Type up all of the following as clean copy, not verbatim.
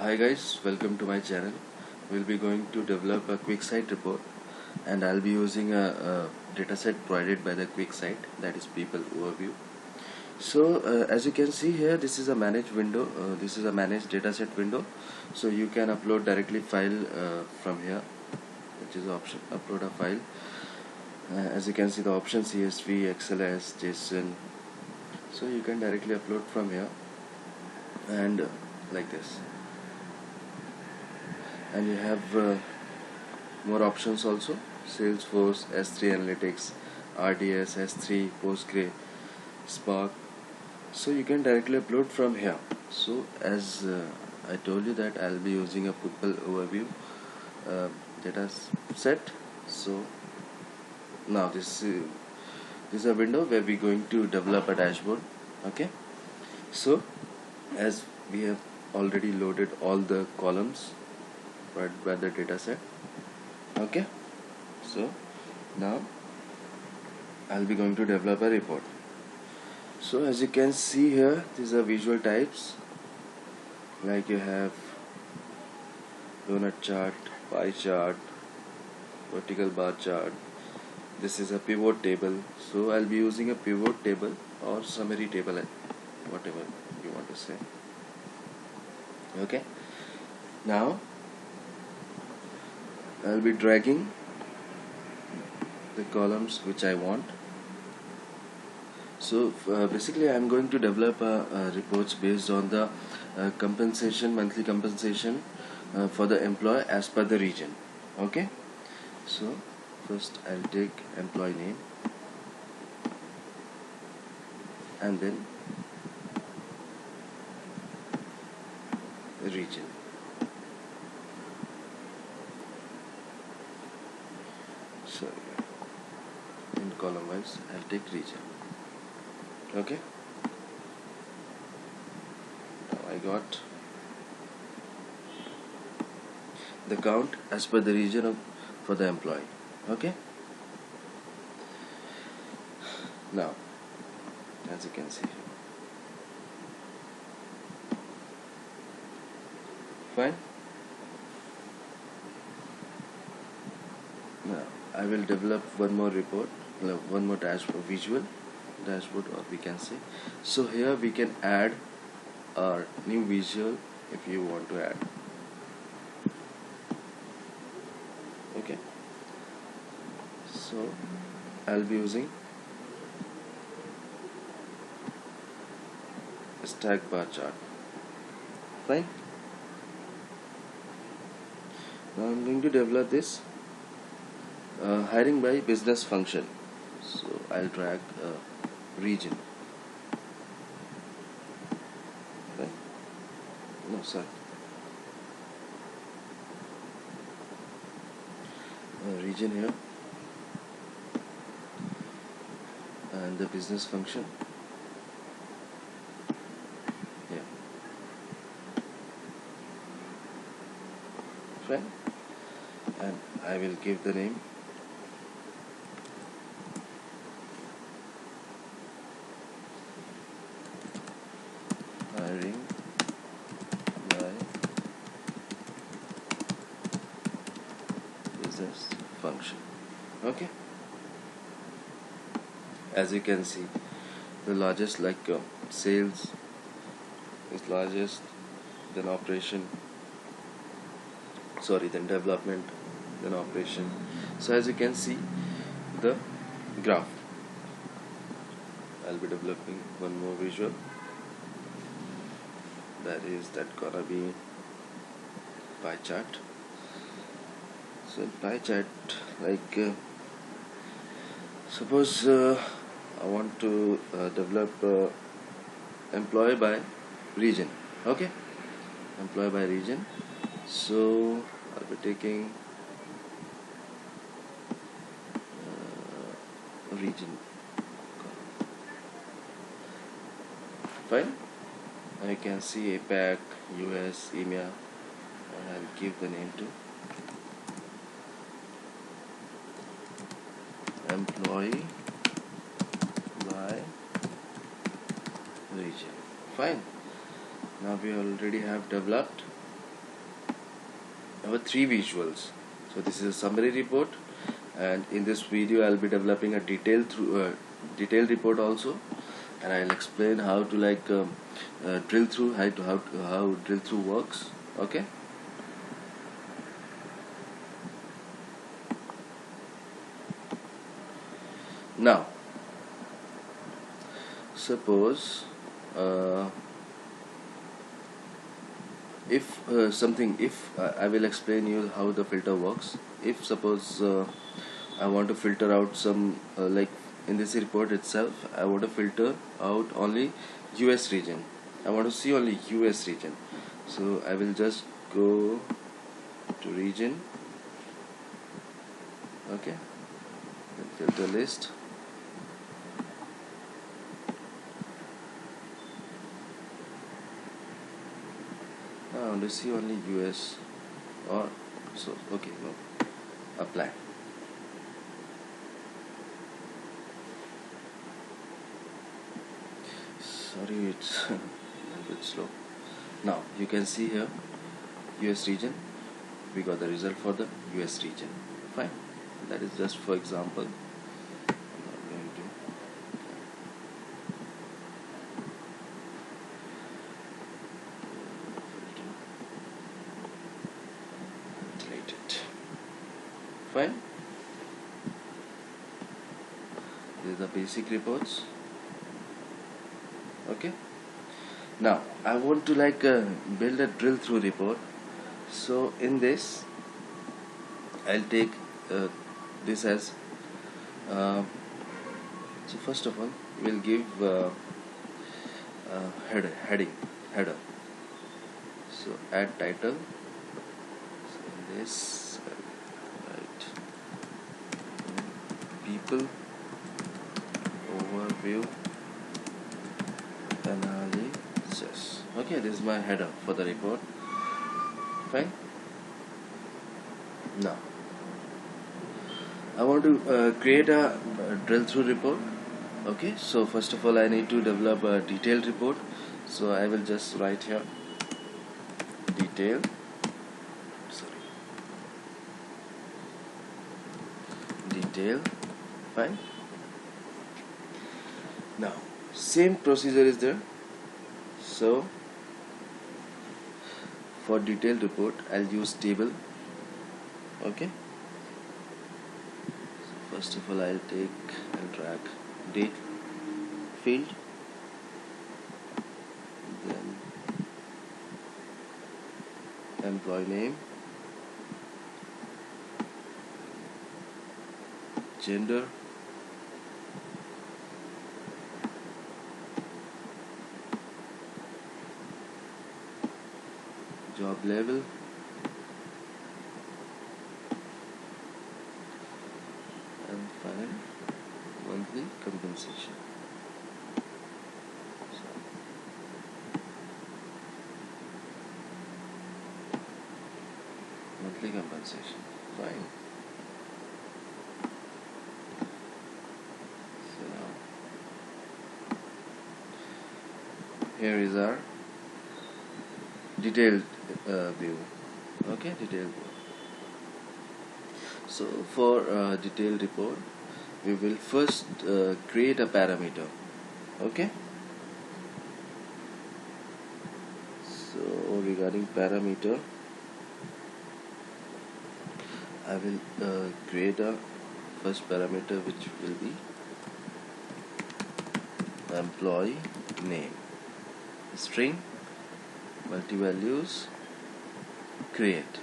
Hi guys, welcome to my channel. We'll be going to develop a Quicksight report, and I'll be using a dataset provided by the Quicksight, that is people overview. So as you can see here, this is a managed window. This is a managed dataset window. So you can upload directly file from here, which is option upload a file. As you can see, the option CSV, XLS, JSON. So you can directly upload from here, and like this. And you have more options also: Salesforce, S3 Analytics, RDS, S3, Postgre, Spark. So you can directly upload from here. So as I told you that I'll be using a people overview data set. So now this is a window where we're going to develop a dashboard. Okay, so as we have already loaded all the columns provided by the data set. Okay, so now I'll be going to develop a report. So as you can see here, these are visual types, like you have donut chart, pie chart, vertical bar chart. This is a pivot table, so I'll be using a pivot table or summary table, whatever you want to say. Okay, now I'll be dragging the columns which I want. So basically I'm going to develop reports based on the compensation, monthly compensation for the employee as per the region. Okay, so first I'll take employee name, and then region. So in column wise I'll take region. Okay, now I got the count as per the region for the employee. Okay, now as you can see here, fine. Now I will develop one more report, one more dashboard, visual dashboard, or we can say. So here we can add our new visual if you want to add. Okay, so I'll be using a stack bar chart. Fine. Now I'm going to develop this hiring by business function. So I'll drag region. Right? No, sorry. Region here, and the business function here. Fine. And I will give the name hiring by business function. Okay, as you can see, the largest, like sales is largest, then operation, then development, then operation. So as you can see the graph, I'll be developing one more visual, that gonna be pie chart. So pie chart, like suppose I want to develop employee by region. Okay, employee by region. So I'll be taking region. Fine. Now you can see APAC, US, EMEA, and I'll give the name to employee by region. Fine. Now we already have developed our three visuals. So this is a summary report, and in this video I'll be developing a detailed report also, and I'll explain how to drill through, how drill through works. Okay. Now suppose if I will explain you how the filter works. If suppose I want to filter out some like in this report itself, I want to filter out only US region. I want to see only US region. So I will just go to region. Okay, then filter list. I want to see only US, or so. Okay, no, apply. Sorry, it's a bit slow. Now you can see here US region. We got the result for the US region. Fine. That is just for example. I'm not going to delete it. Fine. These are the basic reports. Okay. Now I want to build a drill through report. So in this I'll take this as so first of all we'll give header. So add title. So in this right, people overview analysis. Okay, this is my header for the report. Fine. Now I want to create a drill through report. Okay, so first of all I need to develop a detailed report. So I will just write here detail. Detail. Fine. Now same procedure is there. So for detailed report I'll use table. Okay. So first of all I'll drag date field, then employee name, gender, job level, and finally monthly compensation. Monthly compensation. Fine. So now here is our detailed view. Okay, detailed view. So for detailed report we will first create a parameter. Okay, so regarding parameter I will create a first parameter which will be employee name, string, multi-values, create,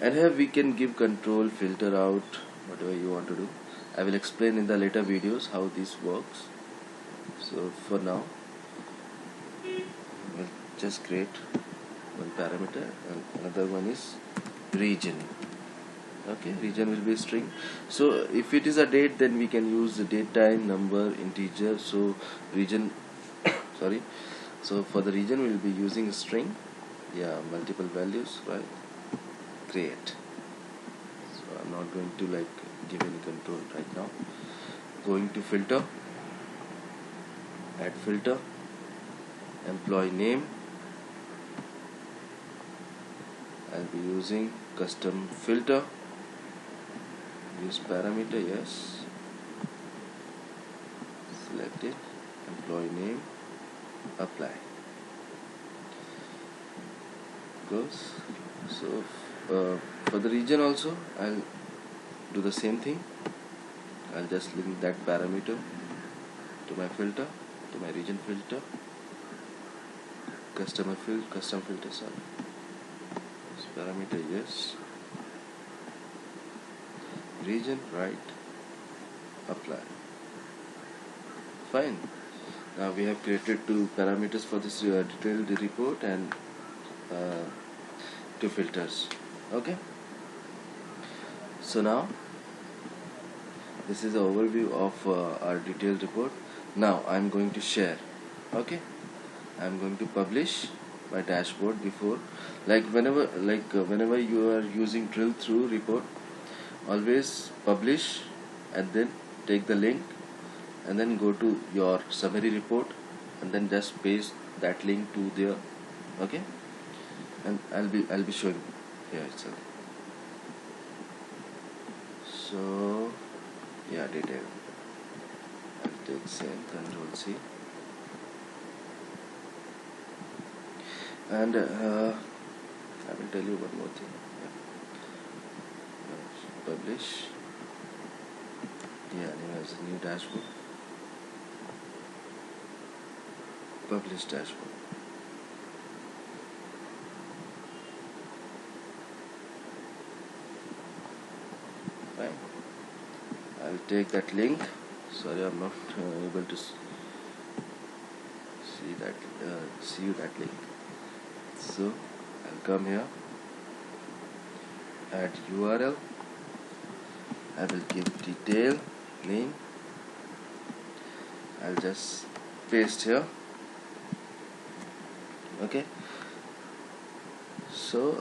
and here we can give control, filter out, whatever you want to do. I will explain in the later videos how this works. So for now we'll just create one parameter, and another one is region. Okay, region will be string. So if it is a date, then we can use the date, time, number, integer. So region sorry, so for the region we will be using a string, yeah, multiple values, right? Create. So I'm not going to give any control right now. Going to filter, add filter, employee name, I'll be using custom filter. Use parameter, yes. Select it. Employee name. Apply. Goes. So for the region also, I'll do the same thing. I'll just link that parameter to my filter, to my region filter. Custom filter, sorry. This parameter, yes. Region, right. Apply. Fine. Now we have created two parameters for this detailed report and two filters. Okay. So now this is the overview of our detailed report. Now I'm going to share. Okay. I'm going to publish my dashboard before, whenever you are using drill through report, always publish and then take the link and then go to your summary report and then just paste that link to there. Okay, and I'll be showing here itself. So yeah, detail. I'll take same, Control C, and I will tell you one more thing. Yeah. Publish. Yeah, now has a new dashboard. Publish dashboard. Fine. I'll take that link. Sorry, I'm not able to see you that link. So I'll come here, add URL. I will give detail name. I'll just paste here. Okay. So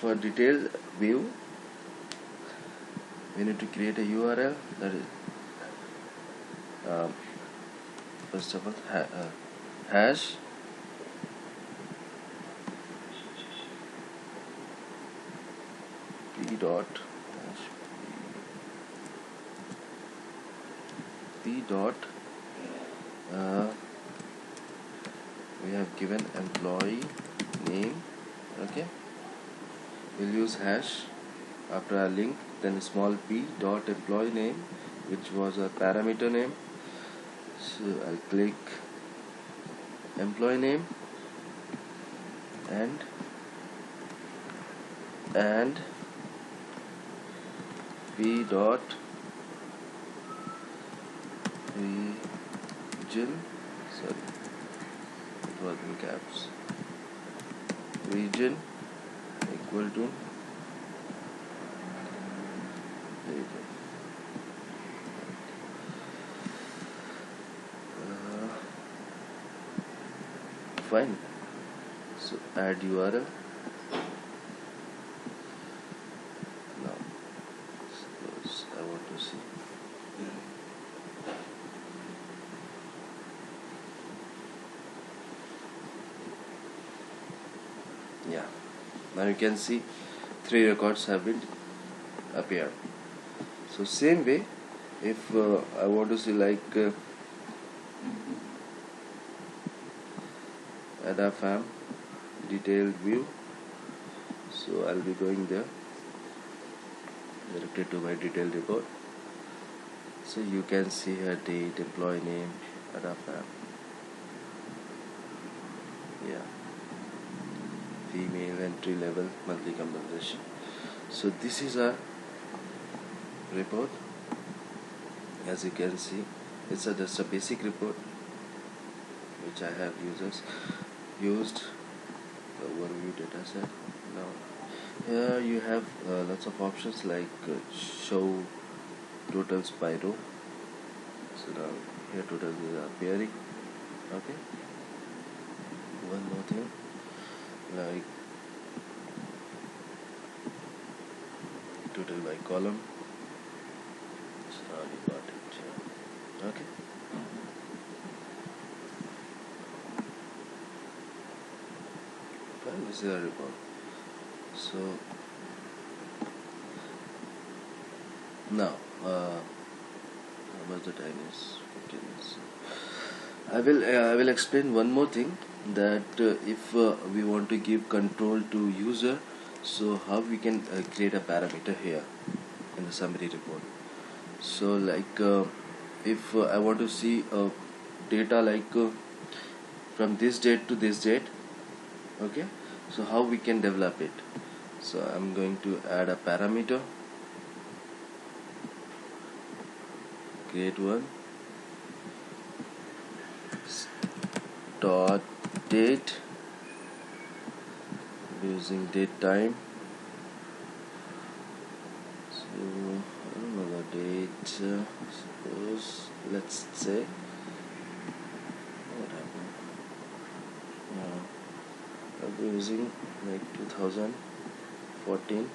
for detailed view, we need to create a URL. That is first of all hash p dot we have given employee name. Okay, we'll use hash after our link, then small p dot employee name, which was a parameter name. So I'll click employee name and p dot region, sorry, it was in caps, region equal to region. Fine. So add URL. Now suppose I want to see. Yeah, now you can see 3 records have been appeared. So same way, if I want to see fam detailed view, so I'll be going there directly to my detailed report. So you can see here date, employee name, fam. Yeah, female, entry level, monthly compensation. So this is our report. As you can see, it's just a basic report which I have used the overview data set. Now here you have lots of options like show totals by row. So now here totals are appearing. Okay, one more thing, like total by column. So now you got it here. Okay. This is a report. So now how much the time is? 15 minutes. I will explain one more thing, that if we want to give control to user, so how we can create a parameter here in the summary report. So like if I want to see data like from this date to this date, okay, so how we can develop it. So I'm going to add a parameter, create one, dot date, using date time. So I don't know the date, suppose let's say what happened, I'll be using like 2014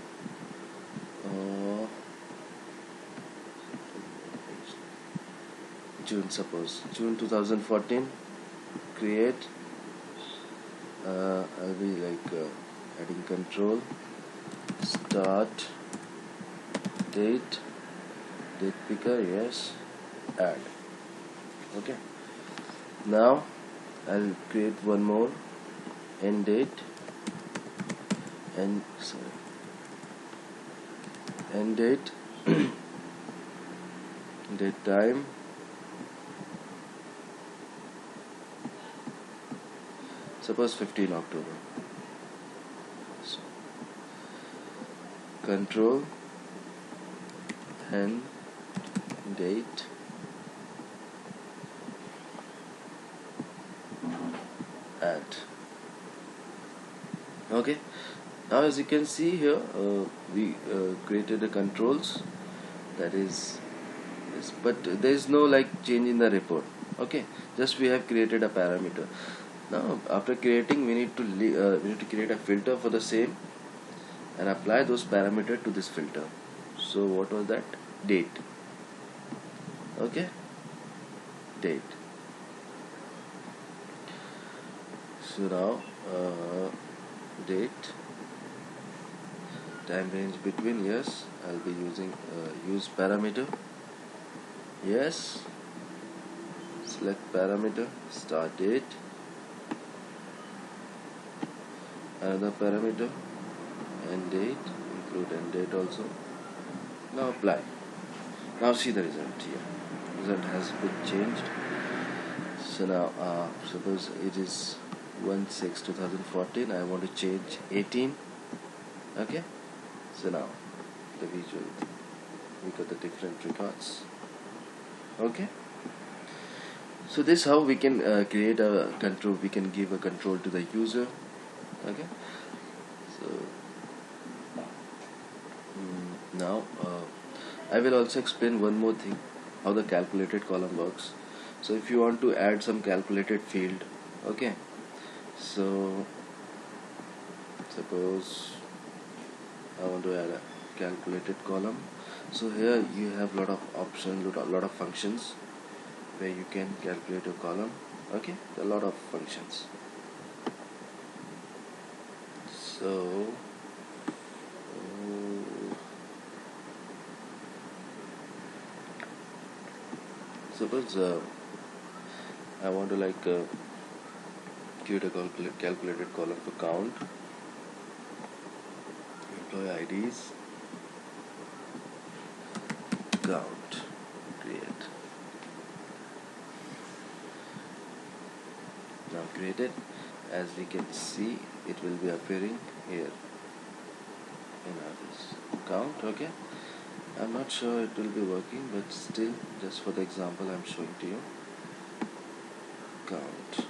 June, suppose June 2014, create. I'll be like adding control, start date picker, yes, add. Okay, now I'll create one more, end date, end date date time, suppose 15 October. So control and date, add. Okay, now as you can see here, we created the controls, that is this, but there is no like change in the report. Okay, just we have created a parameter. Now after creating, we need to create a filter for the same and apply those parameters to this filter. So what was that? Date. Okay, date. So now date, time range between, yes, I'll be using use parameter, yes, select parameter, start date, another parameter, end date, include end date also. Now apply. Now see the result here. Result has been changed. So now suppose it is 1/6/2014, I want to change 18. Okay, so now the visual, we got the different records. Okay, so this how we can create a control, we can give a control to the user. Okay, so now I will also explain one more thing, how the calculated column works. So if you want to add some calculated field, okay, so suppose I want to add a calculated column. So here you have lot of options, lot of functions where you can calculate a column. Okay, there are a lot of functions. So suppose I want to like create a calculated column for count, employee IDs, count, create. Now created, as we can see, it will be appearing here in this count. Okay, I'm not sure it will be working, but still, just for the example, I'm showing to you. Count.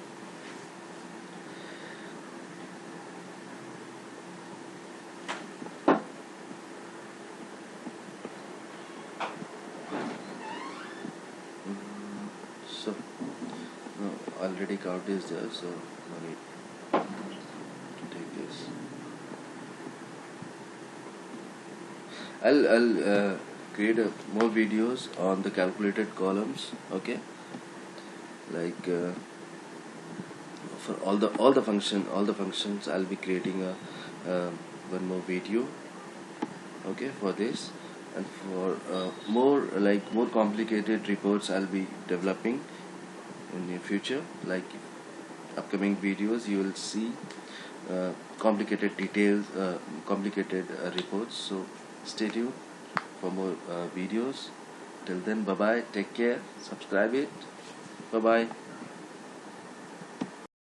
So no, already count is there, so no need to take this. I'll create more videos on the calculated columns. Okay, like for all the functions I'll be creating a one more video, okay, for this. And for more complicated reports I'll be developing in the future, like upcoming videos you will see complicated details, complicated reports. So stay tuned for more videos. Till then, bye bye, take care, subscribe it, bye bye.